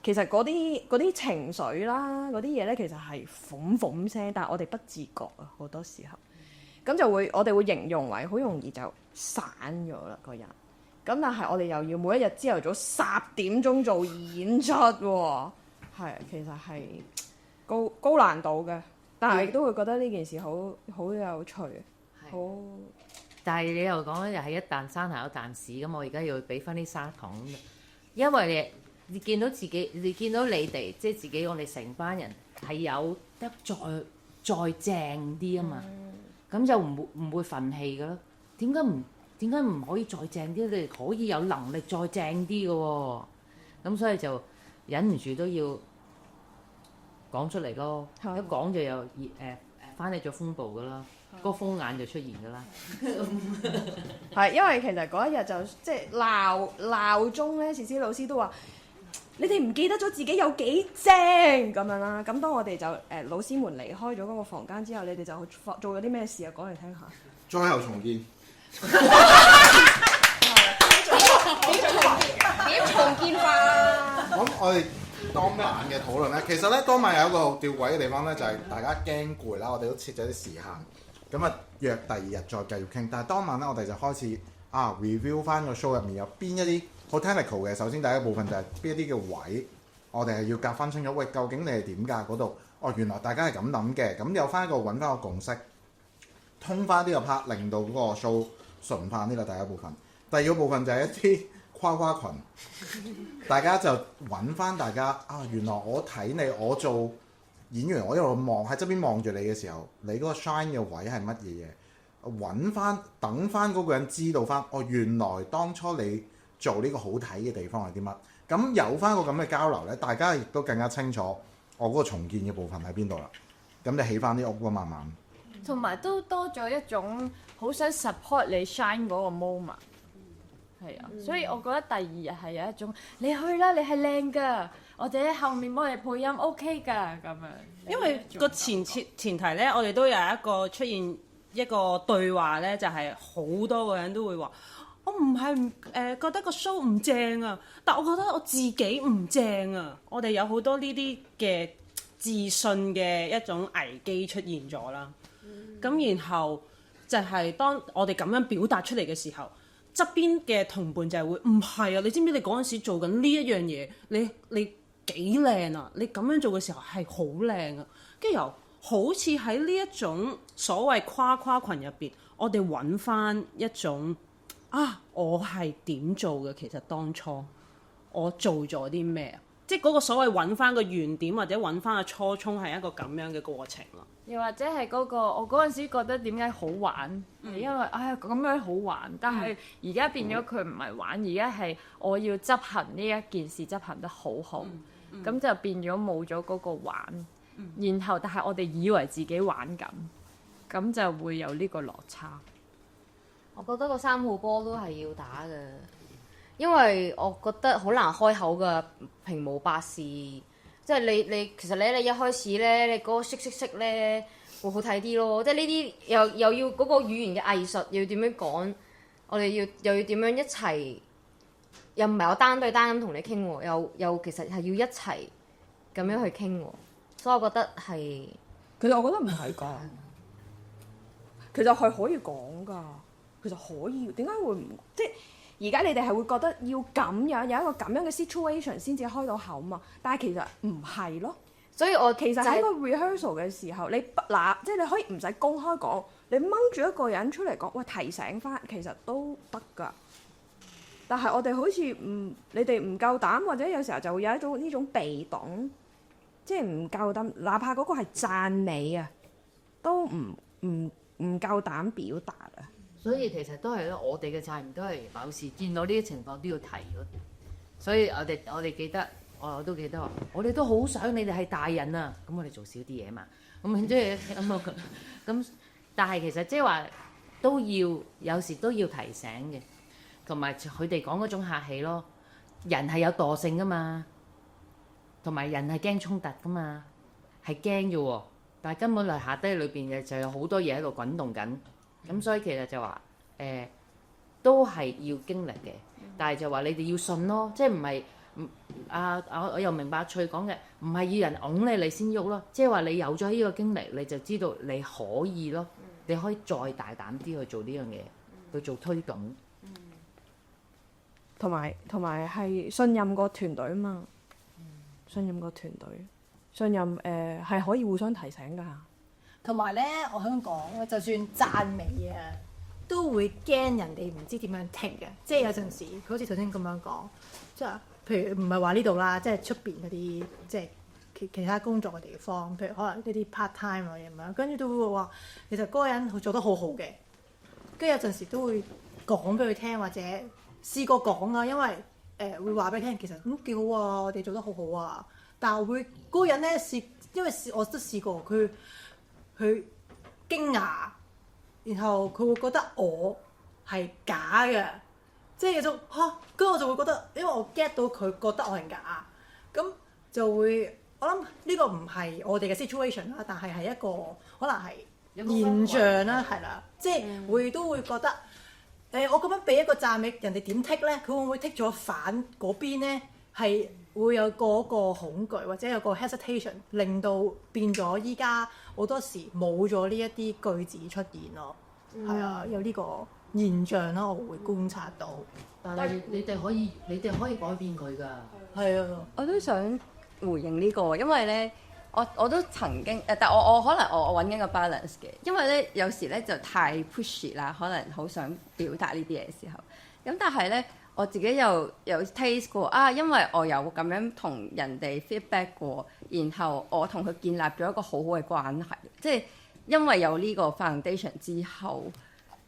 Speaker 2: 其實嗰啲情緒啦，嗰啲嘢咧，其實係諷諷聲，但係我哋不自覺啊，好多時候，咁我哋會形容為好容易就散咗啦個人，咁但係我哋又要每一日朝頭早10點鐘做演出喎，係其實係高難度嘅，但係亦都會覺得呢件事好有趣，好。
Speaker 7: 但係你又講又係一啖山頭一啖屎咁，我而家要俾翻啲砂糖，因為你見到自己，你見到你哋即係自己，我哋成班人係有得再正啲啊嘛，咁就唔會憤氣噶咯。點解唔可以再正啲？你哋可以有能力再正啲嘅喎，咁所以就忍唔住都要講出嚟咯。一講就有翻嚟咗風暴噶啦。個風眼就出現㗎啦，
Speaker 2: 係因為其實嗰一日就即係鬧鐘咧，C.C. 老師都話：你哋唔記得咗自己有幾正咁樣啦。咁當我哋就老師們離開咗嗰個房間之後，你哋就做咗啲咩事啊？講嚟聽下。
Speaker 5: 災後重建。
Speaker 2: 點重建法？
Speaker 5: 咁我哋當晚嘅討論咧，其實咧當晚有一個吊詭嘅地方咧，就係大家驚攰啦，我哋都設咗啲時限。咁啊約第二日再繼續傾，但係當晚咧我哋就開始review 翻個 show 入面有邊一啲好 technical 嘅。首先第一部分就係邊一啲嘅位，我哋係要夾翻清楚。喂，究竟你係點㗎嗰度？哦，原來大家係咁諗嘅。咁有翻一個揾翻個共識，通翻呢個 part，令到嗰個 show 順翻。呢個第一部分。第二個部分就係一啲誇誇群，大家就揾翻大家原來我睇你，我做演員，我一路望喺側邊望住你嘅時候，你嗰個 shine 嘅位係乜嘢嘢？揾翻等翻嗰個人知道翻，原來當初你做呢個好睇嘅地方係啲乜？咁有翻個咁嘅交流咧，大家亦都更加清楚我嗰個重建嘅部分喺邊度啦。咁就起翻啲屋啊，慢慢。
Speaker 9: 同埋都多咗一種好想 support 你 shine 嗰個 moment。係啊，所以我覺得第二日係有一種你去啦，你係靚㗎，我哋喺後面幫你配音 OK 㗎咁樣。
Speaker 11: 因為個前提咧，我哋都有一個出現一個對話咧，就係好多個人都會話：我唔係覺得個 show 唔正啊，但我覺得我自己唔正啊。我哋有好多呢啲嘅自信嘅一種危機出現咗啦。咁然後就係當我哋咁樣表達出嚟嘅時候，側邊嘅同伴就係會唔係啊？你知唔知你嗰陣時做緊呢一樣嘢？你幾靚啊！你咁樣做嘅時候係好靚啊！跟住又好似喺呢一種所謂誇群入邊，我哋揾翻一種我係點做嘅？其實當初我做咗啲咩啊？即係嗰個所謂揾翻個原點或者揾翻個初衷係一個咁樣嘅過程咯。
Speaker 9: 又或者係嗰個我嗰陣時覺得點解好玩，因為咁樣好玩，但係而家變咗佢唔係玩，而家係我要執行呢一件事執行得好好，咁就變咗冇咗嗰個玩，然後但係我哋以為自己玩緊，咁就會有呢個落差。
Speaker 6: 我覺得個3號波都係要打嘅，因為我覺得好難開口㗎，平無百事。即係你其實你一開始咧，你嗰個識咧會好睇啲咯。即係呢啲又要嗰個語言嘅藝術，又要點樣講？我哋又要點樣一齊？又唔係我單對單咁同你傾喎，又其實係要一齊咁樣去傾喎。所以我覺得係，
Speaker 2: 其實我覺得唔係㗎，其實係可以講㗎。其實可以，點解會唔即係？而家你哋係會覺得要咁樣有一個咁樣嘅 situation 先至開到口嘛？但係其實唔係咯。
Speaker 6: 所以我
Speaker 2: 其實喺個 rehearsal 嘅時候，即係你可以唔使公開講，你掹住一個人出嚟講，喂，提醒翻，其實都得㗎。但係我哋好似你哋唔夠膽，或者有時候就會有一種呢種被動，即係唔夠膽，哪怕嗰個係讚美啊，都唔唔夠膽表達啊。
Speaker 7: 所以其實都係咯，我哋嘅責任都係有時見到呢啲情況都要提咯。所以我哋記得，我都記得話，我哋都好想你哋係大人啊，咁我哋做少啲嘢嘛。咁即係咁，但係其實即係話都要有時都要提醒嘅，同埋佢哋講嗰種客氣咯。人係有惰性噶嘛，同埋人係驚衝突噶嘛，係驚嘅喎。但係根本嚟下低裏邊嘅就有好多嘢喺度滾動緊。咁所以其實就話都係要經歷嘅，但係就話你哋要信咯，即係唔係我又明白阿翠講嘅，唔係要人擁你先喐咯，即係話你有咗呢個經歷，你就知道你可以咯，你可以再大膽啲去做呢樣嘢，去做推廣。
Speaker 2: 同埋係信任個團隊啊嘛，信任個團隊，信任係可以互相提醒㗎。
Speaker 14: 同埋咧，我想講，就算讚美啊，都會驚人哋唔知點樣聽嘅。即係有陣時，佢好似頭先咁樣講，即係譬如唔係話呢度啦，即係出邊嗰啲即係其他工作嘅地方，譬如可能呢啲 part time 啊咁樣，跟住都會話其實嗰個人做得好好嘅，跟住有陣時都會講俾佢聽，或者試過講啊，因為會話俾你聽，其實幾好啊，我哋做得好好啊，但係會嗰個人咧因為我都試過佢驚訝，然後佢會覺得我係假嘅，即係有種跟住我就會覺得，因為我 get 到佢覺得我係假，咁就會我諗呢個唔係我哋嘅 situation 啦，但係一個可能係現象啦，係啦，即係都會覺得我咁樣俾一個讚美，人哋點剔咧？佢會唔會剔咗反嗰邊咧？係會有嗰個恐懼或者有個 hesitation， 令到變咗依家好多時冇咗呢一啲句子出現咯。係啊，有呢個現象啦，我會觀察到。
Speaker 7: 但係你哋可以改變佢㗎。
Speaker 14: 係啊，
Speaker 13: 我都想回應呢個，因為咧，我都曾經但我可能我揾緊個 balance 嘅，因為咧有時咧就太 pushy 啦，可能好想表達呢啲嘢嘅時候，咁但係咧我自己又有 taste 過啊，因為我有咁樣同人哋 feedback 過，然後我同佢建立咗一個好好嘅關係，即係因為有呢個 foundation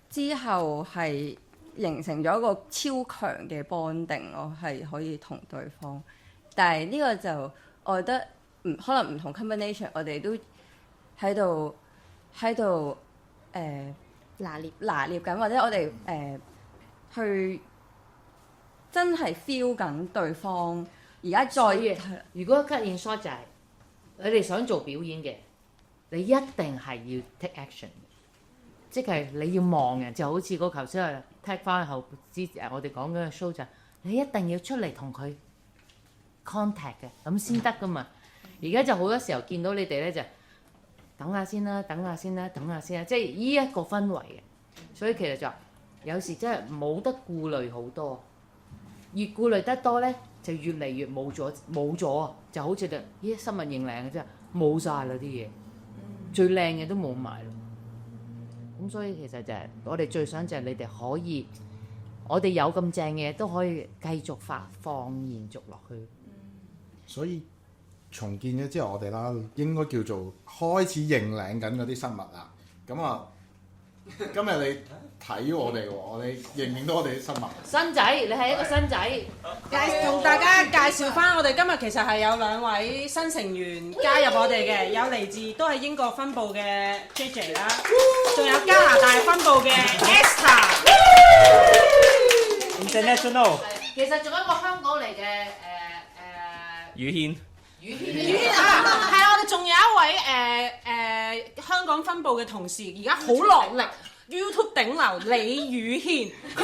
Speaker 13: 之後係形成咗一個超強嘅 bonding，我係可以同對方，但係呢個就我覺得可能唔同 combination， 我哋都喺度拿捏緊，或者我哋去真係 feel 緊對方。而家
Speaker 7: 如果 cut in short 就係你哋想做表演嘅，你一定係要 take action， 即係你要望人，就好似嗰頭先係 take 翻後我哋講緊嘅 show 就係你一定要出嚟同佢 contact 嘅，咁先得噶嘛。而家就好多時候見到你哋咧就等下先啦，即係依一個氛圍嘅，所以其實就有時真係冇得顧慮好多，越顧慮得多咧就越嚟越冇咗啊！就好似新聞認領嘅真係冇晒啦啲嘢，最靚嘅都冇埋咯。咁所以其實就係我哋最想就係你哋可以，我哋有咁正嘅嘢都可以繼續發放延續落去。
Speaker 5: 所以重建咗之後，我哋啦應該叫做開始認領緊嗰啲生物啦。咁啊，今日你睇我哋喎，你認唔認到我哋啲生物？
Speaker 7: 新仔，你係一個新仔。
Speaker 11: 同大家介紹翻，我哋今日其實係有2位新成員加入我哋嘅，有嚟自都係英國分部嘅 JJ 啦，仲有加拿大分部嘅 Esther。International。
Speaker 7: 其實仲有一個香港嚟嘅
Speaker 8: 宇軒。
Speaker 11: 係啊，我哋仲有一位香港分部嘅同事，而家好落力 YouTube 頂流李宇軒，好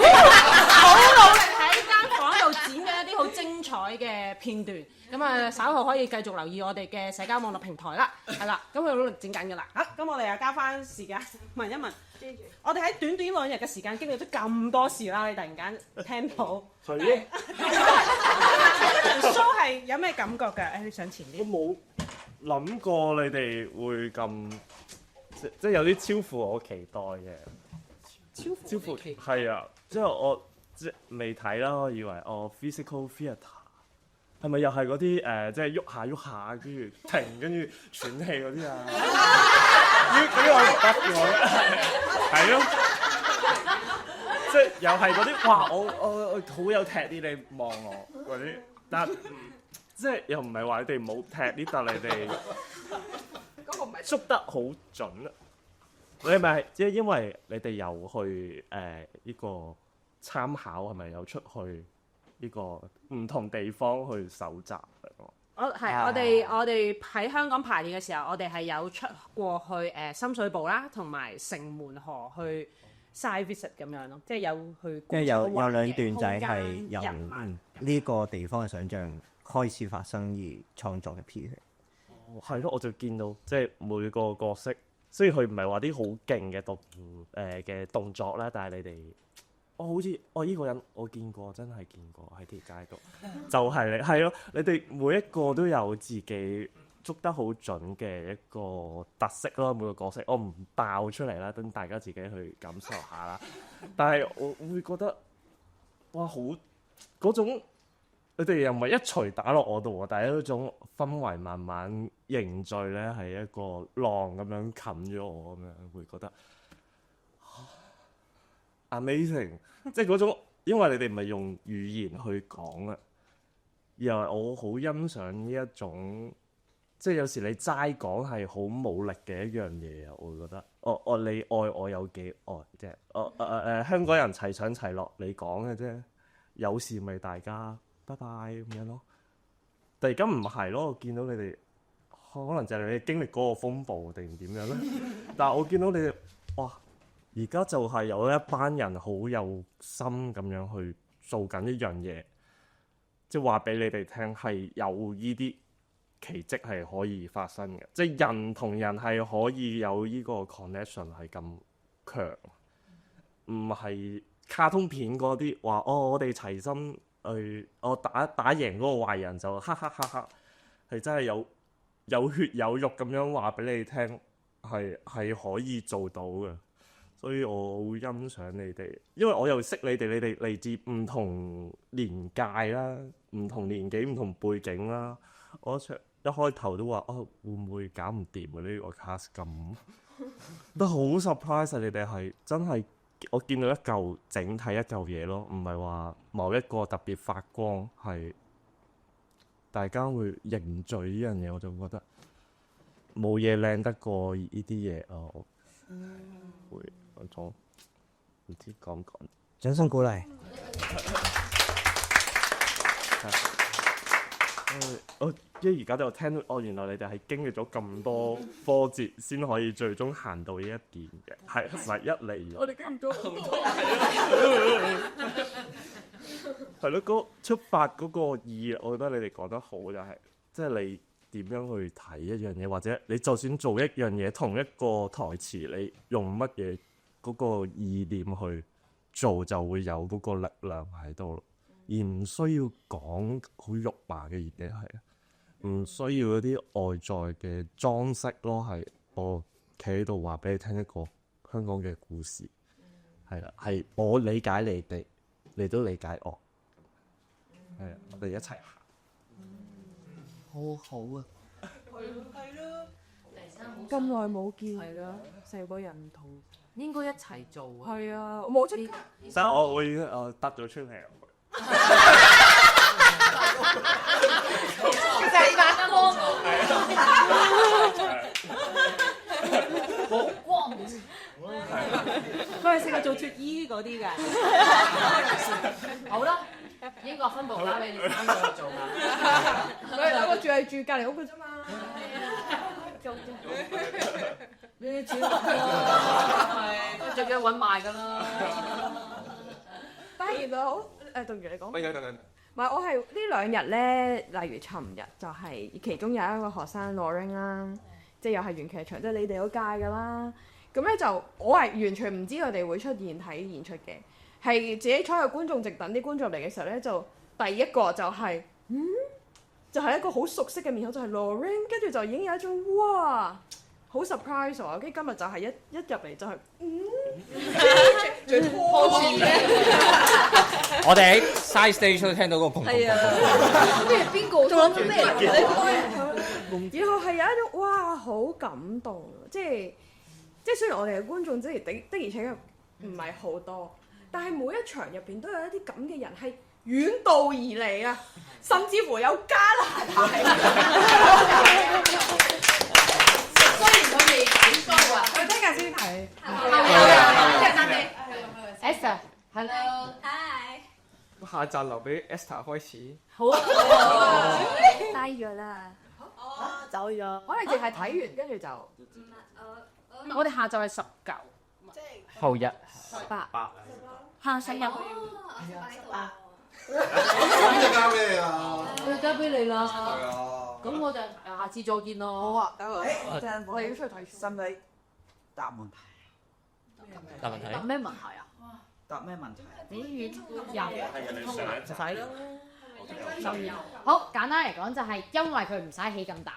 Speaker 11: 努力喺間房度剪緊一啲好精彩嘅片段。咁啊，稍後可以繼續留意我哋嘅社交網絡平台啦。係啦，咁佢努力剪緊㗎啦。咁我哋又交翻時間問一問，我哋喺短短2日嘅時間經歷咗咁多事啦，你突然間聽到，
Speaker 10: 係咯。
Speaker 11: show 係有咩感覺㗎？你上前啲。
Speaker 10: 我冇諗過你哋會咁，即係有啲超乎我期待嘅。超乎係啊！即係我未睇啦，我以為physical theatre
Speaker 15: 係咪又係嗰啲即係喐下喐下，跟住停，跟住喘氣嗰啲啊？嗰啲我唔得嘅，係咯，即係又係嗰啲哇！我好有踢啲，你望我嗰啲，但即係又唔係話你哋冇踢啲，但係你哋捉得好準啊！你係咪即係因為你哋有去呢個參考，係咪有出去呢個唔同地方去搜集？
Speaker 11: 我哋喺香港排練嘅時候，我哋係有出過去深水埗啦，同埋城門河去 site visit 咁樣咯，即係有去。
Speaker 16: 即係有兩段仔係由呢個地方嘅想像開始發生而創作嘅 piece。
Speaker 15: 係咯，我就見到即係每個角色，雖然佢唔係話啲好勁嘅動作啦，但係你哋，好似呢個人我見過，真係見過喺條街度，就係你係咯，你哋每一個都有自己捉得好準嘅一個特色咯，每個角色我唔爆出嚟啦，等大家自己去感受下啦。但係我會覺得，哇，好嗰種。你哋又唔係一錘打落我度喎，但係嗰種氛圍慢慢凝聚咧，係一個浪咁樣冚咗我咁樣，會覺得 amazing， 即係嗰種，因為你哋唔係用語言去講啊，而係我好欣賞呢一種，即係有時你齋講係好冇力嘅一樣嘢啊，我會覺得，你愛我有幾愛啫，香港人齊上齊落，你講嘅啫，有事咪大家。拜拜咁樣咯，但而家唔係咯，我見到你哋可能就係你哋經歷嗰個風暴定點樣咧？但係我見到你哋，哇！而家就係有一班人好有心咁樣去做緊一樣嘢，即係話俾你哋聽係有呢啲奇蹟係可以發生嘅，即係人同人係可以有呢個 connection 係咁強，唔係卡通片嗰啲話我哋齊心。我打贏嗰個壞人就哈哈哈哈，係真係有血有肉咁樣話俾你聽，係可以做到嘅，所以我好欣賞你哋，因為我又識你哋嚟自唔同年屆啦，唔同年紀、唔同背景啦。我一開頭都話會唔會搞唔掂啊？呢個 cast 咁都好 surprise 你哋係真係。我見到整體一嚿嘢咯，唔係話某一個特別發光，係大家會凝聚呢樣嘢，我就覺得冇嘢靚得過呢啲嘢啊！會嗰種唔知講唔講？
Speaker 16: 掌聲鼓勵。
Speaker 15: 因為而家就聽到，原來你哋係經歷咗咁多波折，先可以最終行到呢一點嘅，係唔係一嚟？我哋經歷咗咁多，係咯，嗰出發嗰個意義，我覺得你哋講得好就係，即係你點樣去睇一樣嘢，或者你就算做一樣嘢，同一個台詞，你用乜嘢嗰個意念去做，就會有嗰個力量喺度咯。而唔需要講好肉麻嘅嘢，係唔需要嗰啲外在嘅裝飾咯，係我企喺度話俾你聽一個香港嘅故事，係啦，係我理解你哋，你都理解我，係啊，我哋一齊行，
Speaker 7: 好好啊，
Speaker 2: 係咯，咁耐冇見，係啦，成個人唔同，
Speaker 7: 應該一齊做啊，
Speaker 2: 係啊，冇即刻，
Speaker 15: 所以我已經得咗出嚟。
Speaker 2: 成發光，
Speaker 11: 好光，佢係成日做脫衣嗰啲㗎。
Speaker 7: 好啦，英國分部交俾你3個去做啦。
Speaker 2: 佢哋兩個住隔離屋嘅啫嘛。
Speaker 7: 呢錢係，最緊揾賣㗎啦。
Speaker 2: 但係原來好對住你講。
Speaker 15: 等。
Speaker 2: 唔係，我係呢兩日咧，例如尋日就係其中有一個學生 Lauren 啦，即係又係原劇場，即係你哋嗰屆㗎啦。咁咧就我係完全唔知佢哋會出現睇演出嘅，係自己坐喺觀眾席等啲觀眾嚟嘅時候咧，就第一個就係、就係、一個好熟悉嘅面孔，就係 Lauren，跟住就已經有一種哇好 surprise 我，跟住今日就係一入嚟就係最拖住
Speaker 8: 我哋喺 side stage 都聽到個砰砰砰，
Speaker 2: 跟住邊個
Speaker 13: 仲諗緊咩嚟？
Speaker 2: 然後係有一種哇好感動，即係雖然我哋嘅觀眾的而且確唔係好多，但係每一場入邊都有一啲咁嘅人係遠道而嚟啊，甚至乎有加拿大。
Speaker 7: 雖然佢哋點講話，
Speaker 2: 我聽日先睇。
Speaker 7: Esther， hello，
Speaker 12: 下集留俾 Esther 開始。
Speaker 7: 好啊，
Speaker 13: 低咗啦，
Speaker 14: 走咗。
Speaker 2: 我哋淨係睇完，跟住就
Speaker 11: 我哋下晝係19，
Speaker 8: 後日
Speaker 11: 18，下世日
Speaker 5: 咁就交俾你啦。
Speaker 7: 我交俾你啦。
Speaker 5: 係啊。
Speaker 7: 咁我就下次再見咯。
Speaker 14: 好啊，等我。陣我哋要出去睇，使唔使
Speaker 16: 答問題。
Speaker 8: 答問題
Speaker 7: 答咩問題啊？
Speaker 16: 答咩問題？
Speaker 7: 唔使咯。好簡單嚟講，就係因為佢唔使起咁大。